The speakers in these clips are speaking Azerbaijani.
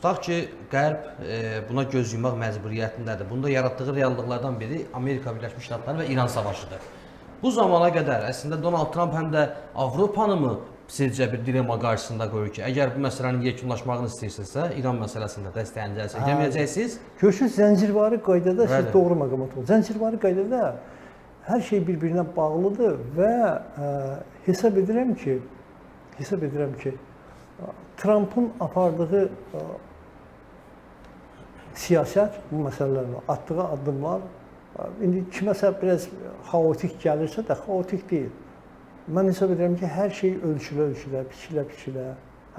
Tutaq ki, Qərb buna göz yumaq məcburiyyətindədir. Bunda yaratdığı reallıqlardan biri Amerika Birləşmiş Ştatları və İran savaşıdır. Bu zamana qədər əslində Donald Trump həm də Avropanı mı sizcə bir dilemma qarşısında qoyur ki, əgər bu məsələnin yekunlaşmağını istəyirsinizsə, İran məsələsində dəstəyinizi əsirgəməyəcəksiniz? Görürsünüz, zəncirvari qaydada siz doğru məqamat olun. Zəncirvari qaydada hər şey bir-birinə bağlıdır və hesab edirəm ki, Trump'ın apardığı siyasət, bu məsələlərlə atdığı addımlar indi kiməsə biraz xaotik gəlirsə də xaotik deyil. Mən hesab edirəm ki, hər şey ölçülə-ölçülə, biçilə-biçilə,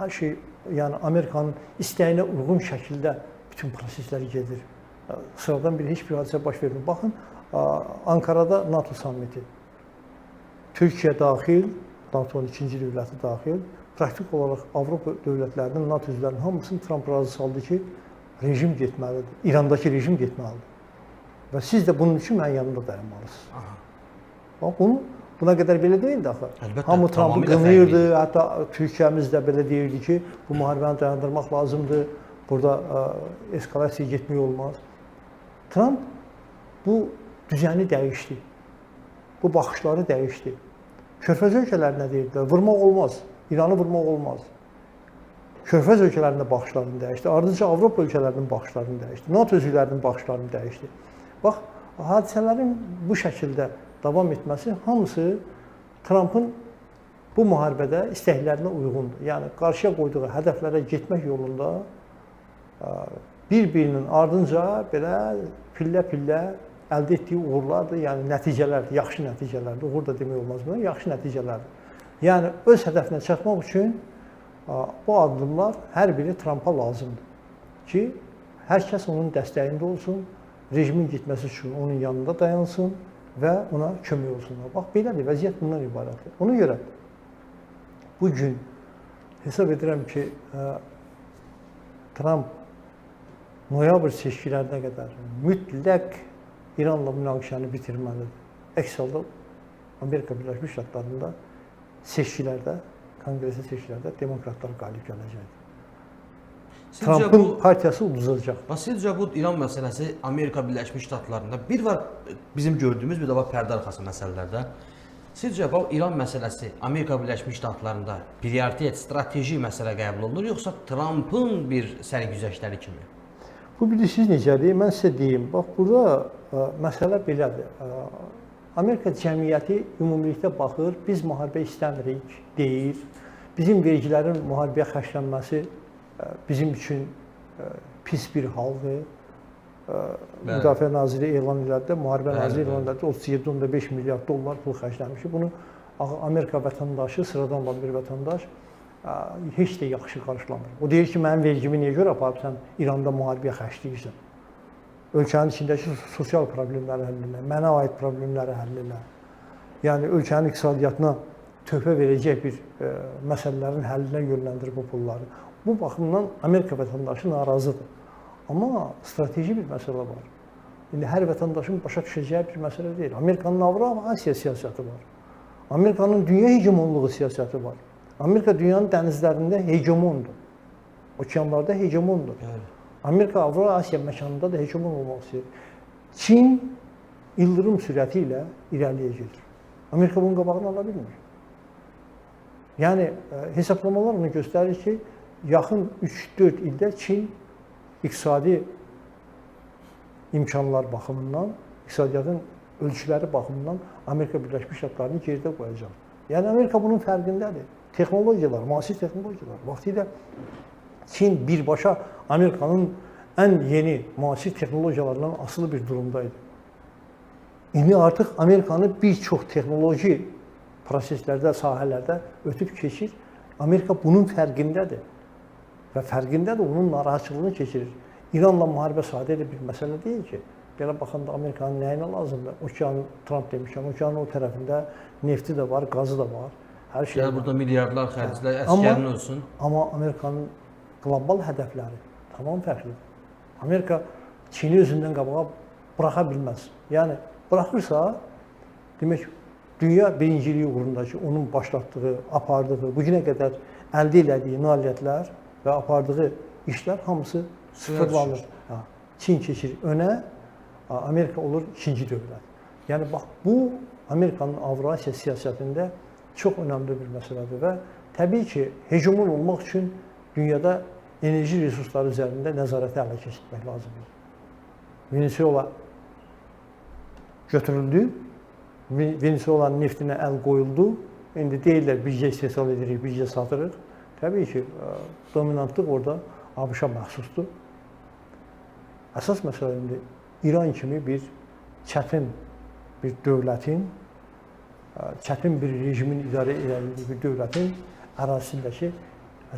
hər şey yəni Amerikanın istəyinə uyğun şəkildə bütün proseslər gedir. Sıradan bir heç bir hadisə baş vermir. Baxın, Ankara'da NATO sammiti. Türkiyə daxil, NATO'nun ikinci dövləti daxil, praktik olaraq Avropa dövlətlərinin, NATO üzvlərinin hamısını Trump razı saldı ki, rejim getməlidir, İrandakı rejim getməlidir. Və siz də bunun üçün mənim yanımda dayanmalısınız. Bax, buna qədər belə deyildi axı. Hamı Trump'ı qınayırdı, hətta Türkiyəmiz də belə deyirdi ki, bu müharibəni dayandırmaq lazımdır, burada eskalasiya getmək olmaz. Trump bu düzəni dəyişdi, bu baxışları dəyişdi. Körfəz ölkələrinə deyirdilər, vurmaq olmaz, İranı vurmaq olmaz. Körfəz ölkələrində baxışlarını dəyişdi, ardınca Avropa ölkələrinin baxışlarını dəyişdi, NATO üzvlərinin baxışlarını dəyişdi. Bax, hadisələrin bu şəkildə davam etməsi hamısı Trump'ın bu müharibədə istəklərinə uyğundur. Yəni, qarşıya qoyduğu hədəflərə getmək yolunda bir-birinin ardınca belə pillə-pillə əldə etdiyi uğurlardır, yəni nəticələrdir, yaxşı nəticələrdir. Uğur da demək olmaz buna, yaxşı nəticələrdir. Yəni, öz hədəfinə çatmaq üçün bu addımlar hər biri Trump'a lazımdır ki, hər kəs onun dəstəyində olsun, rejimin getməsi üçün onun yanında dayansın və ona kömək olsunlar. Bax, belədir, vəziyyət bundan ibarətdir. Ona görə bugün hesab edirəm ki, Trump noyabr seçkilərinə qədər mütləq İranla münaqişəni bitirməlidir. Əks halda Amerika Birləşmiş Ştatlarında seçkilərdə, konqresi seçkilərdə demokratlar qalib gələcəkdir. Trump'ın partiyası uduzacaq. Sizcə bu İran məsələsi Amerika Birləşmiş Ştatlarında bir var bizim gördüyümüz, bir də var pərdə arxası məsələlərdə. Sizcə bu İran məsələsi Amerika Birləşmiş Ştatlarında prioritet, strateji məsələ qəbul olunur, yoxsa Trump'ın bir sərgüzəştləri kimi? Bu bilirsiniz necədir? Mən sizə deyim, bax, burada məsələ belədir. Amerika cəmiyyəti ümumilikdə baxır, biz müharibə istəmirik, deyir. Bizim vergilərin müharibəyə xərclənməsi bizim üçün pis bir haldır. Müdafiə Naziri elan elədi, Müharibə Naziri elan elədi, 37,5 milyard dollar pul xərcləmişik. Bunu Amerika vətəndaşı, sıradan olan bir vətəndaş heç də yaxşı qarşılamır. O deyir ki, mənim vergimi niyə görə aparıb sən İranda müharibəyə xərcləyirsən? Ölkənin içindəki sosial problemləri həll elə, mənə aid problemləri həll elə. Yəni, ölkənin iqtisadiyyatına töhfə verəcək bir məsələlərin həllinə yönləndirib bu pulları. Bu baxımdan Amerika vətəndaşı narazıdır. Amma strateji bir məsələ var. İndi hər vətəndaşın başa düşəcəyi bir məsələ deyil. Amerikanın Avropa-Asiya siyasəti var. Amerikanın dünya hegemonluğu siyasəti var. Amerika dünyanın dənizlərində hegemondur. Okeanlarda hegemondur. Amerika Avropa-Asiya məkanında da hegemon olmaq istəyir. Çin ildırım sürəti ilə irəliyə gedir. Amerika bunun qabağını ala bilmir. Yəni, hesablamalar onu göstərir ki, yaxın 3-4 ildə Çin iqtisadi imkanlar baxımından, iqtisadiyyatın ölçüləri baxımından Amerika Birləşmiş Ştatlarını geridə qoyacaq. Yəni, Amerika bunun fərqindədir. Texnologiyalar, müasir texnologiyalar. Vaxtilə Çin birbaşa Amerikanın ən yeni müasir texnologiyalarından asılı bir durumdaydı. İndi artıq Amerikanı bir çox texnoloji proseslərdə, sahələrdə ötüb keçir. Amerika bunun fərqindədir və fərqindədir, onun narahatçılığını keçirir. İranla müharibə sadə bir məsələ deyil ki, belə baxanda Amerikanın nəyinə lazımdır? Okean, Trump demişəm, okeanın o tərəfində nefti də var, qazı da var, hər şey var. Burada milyardlar xərclər, əskərin ölsün. Amma Amerikanın qlobal hədəfləri tamam fərqlidir. Amerika Çini özündən qabağa buraxa bilməz. Yəni, buraxırsa, demək, dünya birinciliyi uğrundakı onun başlatdığı, apardığı, bugünə qədər əldə elədiyi nailiyyətlər və apardığı işlər hamısı Suya sıfırlanır. düşür. Ha, Çin keçir önə, Amerika olur ikinci dövlət. Yəni bax bu Amerikanın Avrasiya siyasətində çox önəmli bir məsələdir və təbii ki, hegemon olmaq üçün dünyada enerji resursları üzərində nəzarəti ələ keçirmək lazımdır. Venezuela götürüldü, Venezuelanın neftinə əl qoyuldu. İndi deyirlər bircə istehsal edirik, bircə satırıq. Təbii ki, dominantlıq orada ABŞ-a məxsusdur. Əsas məsələ indi İran kimi bir çətin bir dövlətin, çətin bir rejimin idarə edildiyi bir dövlətin ərazisindəki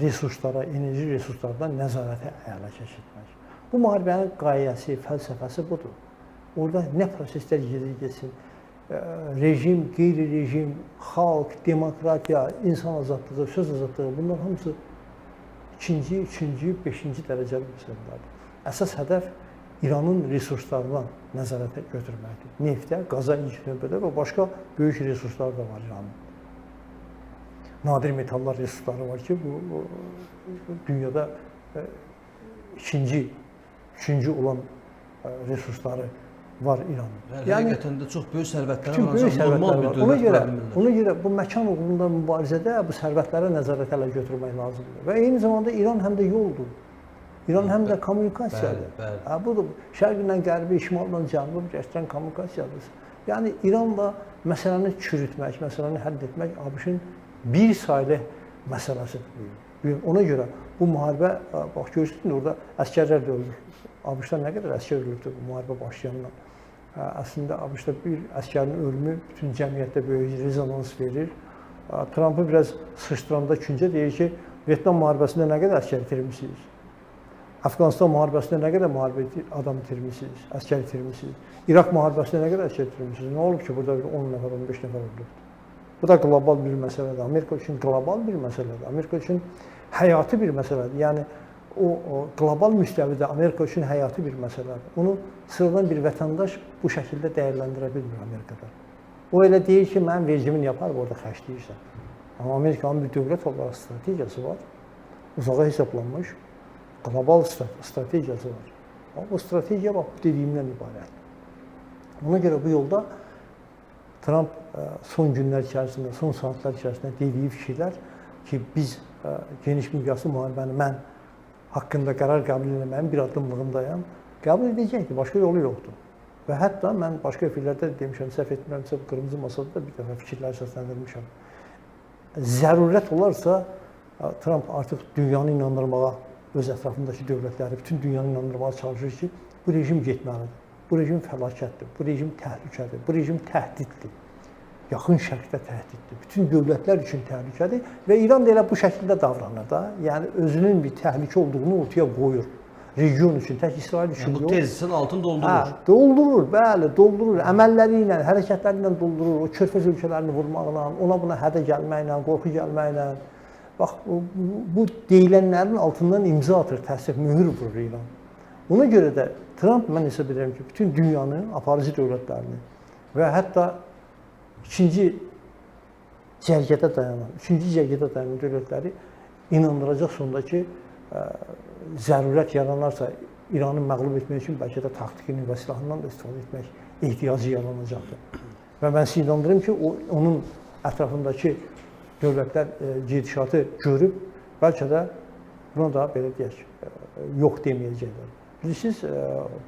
resurslara, enerji resurslardan nəzarəti ələ keçirmək. Bu müharibənin qayəsi, fəlsəfəsi budur. Orada nə proseslər getsin, rejim, qeyri-rejim, xalq, demokratiya, insan azadlığı, söz azadlığı, bunlar hamısı ikinci, üçüncü, beşinci dərəcəli məsələlərdir. Əsas hədəf İranın resurslarından nəzarətə götürməkdir. Neftə, qaza ilk növbədə və başqa böyük resurslar da var İranın. Nadir metallar resursları var ki, bu dünyada üçüncü olan resursları var İranın. Yəni həqiqətən də çox böyük sərvətləri var, böyük ancaq normal bir dövlət qura bilmirlər. Ona görə bu məkan uğrunda mübarizədə bu sərvətlərə nəzarət ələ götürmək lazımdır. Və eyni zamanda İran həm də yoldur. İran həm də kommunikasiyadır. Budur, şərqlə qərbi, şimaldan cənubu birləşdirən kommunikasiyadır. Yəni İranla məsələni çürütmək, məsələni həll etmək ABŞ-ın bir saylı məsələsidir. Ona görə bu müharibə, bax görürsünüz, orada əskərlər də ölür. ABŞ-da nə qədər əskər ölürdü bu müharibə başlayandan. Əslində ABŞ-da bir əskərin ölümü bütün cəmiyyətdə böyük rezonans verir. Trump'ı biraz sıçdıranda küncə deyir ki, Vyetnam müharibəsində nə qədər əskər itirmişsiniz? Əfqanistan müharibəsində nə qədər adam itirmişsiniz, əskər itirmişsiniz? İraq müharibəsində nə qədər əskər itirmişsiniz? Nə olub ki, burada 10 nəfər, 15 nəfər ölüb? Bu da qlobal bir məsələdir. Amerika üçün qlobal bir məsələdir. Amerika üçün həyati bir məsələdir. Yəni, o qlobal müstəvidə Amerika üçün həyati bir məsələdir. Onu sıradan bir vətəndaş bu şəkildə dəyərləndirə bilmir Amerikada. O elə deyir ki, mənim vergimin yapar, orada xərcləyirsən. Amma Amerikanın bir dövlət olaraq strategiyası var. Uzağa hesablanmış qlobal strategiyası var. Amma o strategiya bax, bu dediyimdən ibarətdir. Ona görə bu yolda Trump son günlər içərisində, son saatlar içərisində dediyi fikirlər ki, biz geniş miqyaslı müharibəni mən haqqında qərar qəbul etməyin bir addımlığındayam, qəbul edəcəkdir, başqa yolu yoxdur. Və hətta mən başqa efirlərdə demişəm, səhv etmirəmsə, Qırmızı Masada da bir dəfə fikirlər səsləndirmişəm. Zərurət olarsa, Trump artıq dünyanı inandırmağa, öz ətrafındakı dövlətləri, bütün dünyanı inandırmağa çalışır ki, bu rejim getməlidir. Bu rejim fəlakətdir, bu rejim təhlükədir, bu rejim təhdiddir. Yaxın şərqdə təhdiddir, bütün dövlətlər üçün təhlükədir və İran da elə bu şəkildə davranır da. Yəni, özünün bir təhlükə olduğunu ortaya qoyur. Region üçün, tək İsrail üçün yox. Bu tezisinin altını doldurur. Doldurur, bəli, doldurur. Əməlləri ilə, hərəkətləri ilə doldurur. O körfəz ölkələrini vurmaqla, ona buna hədə gəlməklə, qorxu gəlməklə. Bax, bu deyilənlərin altından imza atır, təsdiq, mühür vurur İran. Ona görə də Trump, mən hesab edirəm ki, bütün dünyanın aparıcı dövlətlərini və hətta ikinci cərgədə dayanan dövlətləri inandıracaq sonda ki, zərurət yaranarsa İranı məğlub etmək üçün bəlkə də taktiki nüvə silahından da istifadə etmək ehtiyacı yaranacaqdır. Və mən sizi inandırım ki, onun ətrafındakı dövlətlər gedişatı görüb, bəlkə də buna da belə deyək, yox deməyəcəklər. Bilirsiniz,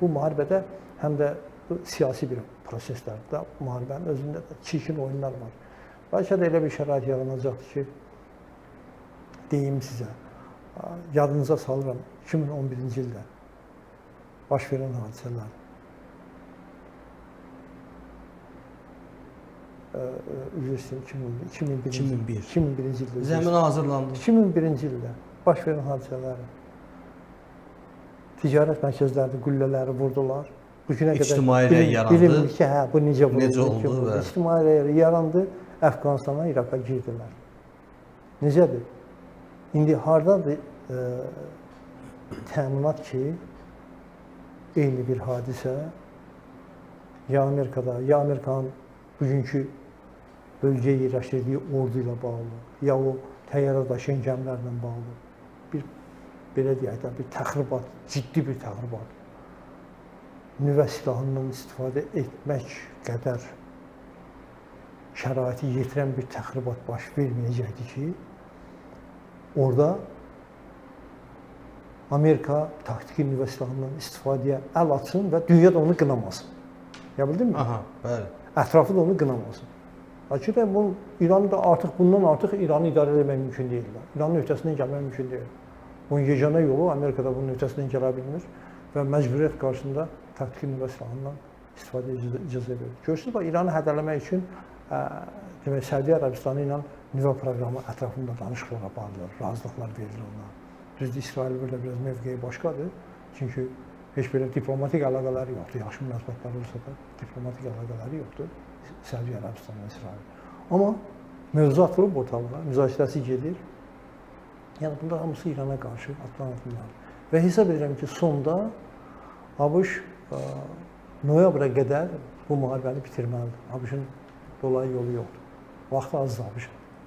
bu müharibədə həm də siyasi bir proseslərdə, müharibənin özündə də çirkin oyunlar var. Bəlkə də elə bir şərait yaranacaqdır ki, deyim sizə, yadınıza salıram 2011-ci ildə baş verən hadisələr. Üzr istəyirəm, 2001-ci ildə. Zəmin hazırlandı. 2001-ci ildə baş verən hadisələri. Ticarət mərkəzlərində qüllələri vurdular. Bu günə qədər İctimai rəy yarandı. Bilinmir ki, bu necə oldu? İctimai rəy yarandı, Əfqanistana, İraqa girdilər. Necədir? İndi hardadır təminat ki, eyni bir hadisə ya Amerikada, ya Amerikanın bugünkü bölgəyə yerləşdirdiyi ordu ilə bağlı, ya o təyyarə daşıyan gəmilərlə bağlı bir belə deyək də, bir təxribat, ciddi bir təxribat, nüvə silahından istifadə etmək qədər şəraiti yetirən bir təxribat baş verməyəcəkdi ki, orada Amerika taktiki nüvə silahından istifadəyə əl atsın və dünya da onu qınamasın. Ya bildinmi? Aha, bəli. Ətrafı da onu qınamasın. Hakikaten bu İran'ı da bundan artıq İran'ı idarə etmək mümkün deyil. İran'ın öhdəsindən gəlmək mümkün deyil. Onun yeganə yolu Amerikada bunun öhdəsindən gələ bilmir və məcburiyyət qarşısında taktiki nüvə silahından istifadəyə icazə verir. Görürsünüz, İranı hədələmək üçün demək, Səudiyyə Ərəbistanı ilə nüvə proqramı ətrafında danışıqlar aparılır, razılıqlar verilir ona. Düzdür, İsrail burada biraz mövqeyi başqadır. Çünki heç belə diplomatik əlaqələri yoxdur. Yaxşı münasibətlər olsa da diplomatik əlaqələri yoxdur Səudiyyə Ərəbistanı və İsrail. Amma mövzu atılıb ortalığa, müzakirəsi gedir. Yəni bunlar hamısı İrana qarşı atılan addımlar. Və hesab edirəm ki, sonda ABŞ noyabra qədər bu müharibəni bitirməlidir. ABŞ-ın dolayı yolu yoxdur. Vaxtı azdır ABŞ-ın.